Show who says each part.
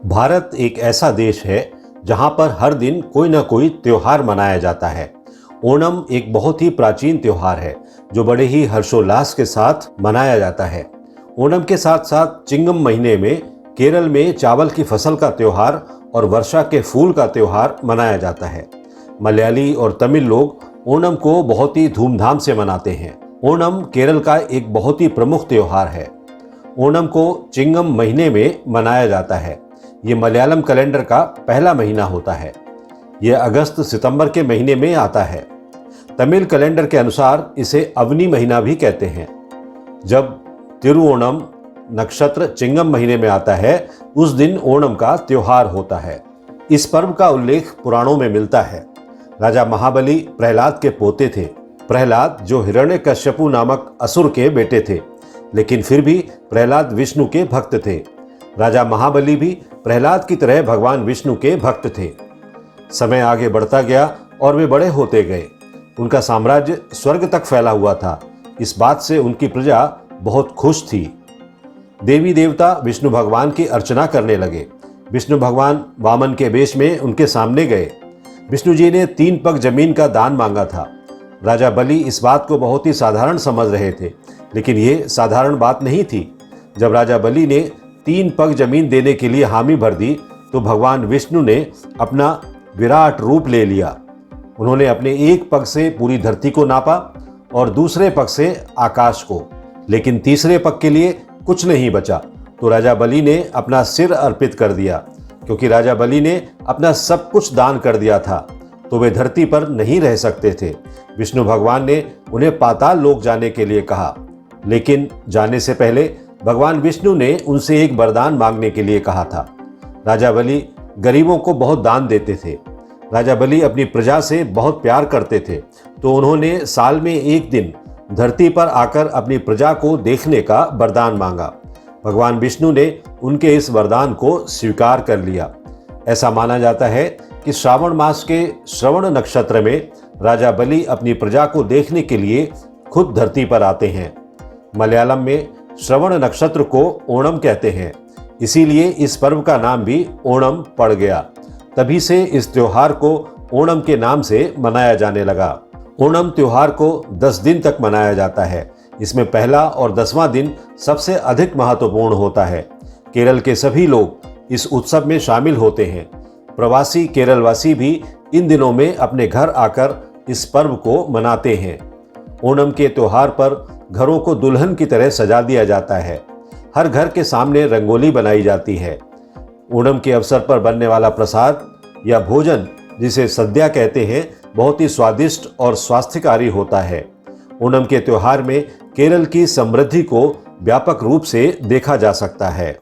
Speaker 1: भारत एक ऐसा देश है जहां पर हर दिन कोई ना कोई त्योहार मनाया जाता है। ओणम एक बहुत ही प्राचीन त्योहार है जो बड़े ही हर्षोल्लास के साथ मनाया जाता है। ओणम के साथ साथ चिंगम महीने में केरल में चावल की फसल का त्योहार और वर्षा के फूल का त्योहार मनाया जाता है। मलयाली और तमिल लोग ओणम को बहुत ही धूमधाम से मनाते हैं। ओणम केरल का एक बहुत ही प्रमुख त्योहार है। ओणम को चिंगम महीने में मनाया जाता है। ये मलयालम कैलेंडर का पहला महीना होता है। यह अगस्त सितंबर के महीने में आता है। तमिल कैलेंडर के अनुसार इसे अवनी महीना भी कहते हैं। जब तिरुओणम नक्षत्र चिंगम महीने में आता है उस दिन ओणम का त्योहार होता है। इस पर्व का उल्लेख पुराणों में मिलता है। राजा महाबली प्रहलाद के पोते थे। प्रहलाद जो हिरण्यकश्यपु नामक असुर के बेटे थे, लेकिन फिर भी प्रहलाद विष्णु के भक्त थे। राजा महाबली भी प्रहलाद की तरह भगवान विष्णु के भक्त थे। समय आगे बढ़ता गया और वे बड़े होते गए। उनका साम्राज्य स्वर्ग तक फैला हुआ था। इस बात से उनकी प्रजा बहुत खुश थी। देवी देवता विष्णु भगवान की अर्चना करने लगे। विष्णु भगवान वामन के वेश में उनके सामने गए। विष्णु जी ने 3 पग जमीन का दान मांगा था। राजा बलि इस बात को बहुत ही साधारण समझ रहे थे, लेकिन ये साधारण बात नहीं थी। जब राजा बलि ने 3 पग जमीन देने के लिए हामी भर दी तो भगवान विष्णु ने अपना विराट रूप ले लिया। उन्होंने अपने एक पग से पूरी धरती को नापा और दूसरे पग से आकाश को, लेकिन तीसरे पग के लिए कुछ नहीं बचा। तो राजा बलि ने अपना सिर अर्पित कर दिया। क्योंकि राजा बलि ने अपना सब कुछ दान कर दिया था तो वे धरती पर नहीं रह सकते थे। विष्णु भगवान ने उन्हें पाताल लोक जाने के लिए कहा, लेकिन जाने से पहले भगवान विष्णु ने उनसे एक वरदान मांगने के लिए कहा था। राजा बलि गरीबों को बहुत दान देते थे। राजा बलि अपनी प्रजा से बहुत प्यार करते थे, तो उन्होंने साल में एक दिन धरती पर आकर अपनी प्रजा को देखने का वरदान मांगा। भगवान विष्णु ने उनके इस वरदान को स्वीकार कर लिया। ऐसा माना जाता है कि श्रावण मास के श्रवण नक्षत्र में राजा बलि अपनी प्रजा को देखने के लिए खुद धरती पर आते हैं। मलयालम में श्रवण नक्षत्र को ओणम कहते हैं, इसीलिए इस पर्व का नाम भी ओणम पड़ गया। तभी से इस त्योहार को ओणम के नाम से मनाया जाने लगा। ओणम त्योहार को 10 दिन तक मनाया जाता है। इसमें पहला और 10वां दिन सबसे अधिक महत्वपूर्ण होता है। केरल के सभी लोग इस उत्सव में शामिल होते हैं। प्रवासी केरलवासी भी इन दिनों में अपने घर आकर इस पर्व को मनाते हैं। ओणम के त्योहार पर घरों को दुल्हन की तरह सजा दिया जाता है। हर घर के सामने रंगोली बनाई जाती है। ओणम के अवसर पर बनने वाला प्रसाद या भोजन, जिसे सद्या कहते हैं, बहुत ही स्वादिष्ट और स्वास्थ्यकारी होता है। ओणम के त्योहार में केरल की समृद्धि को व्यापक रूप से देखा जा सकता है।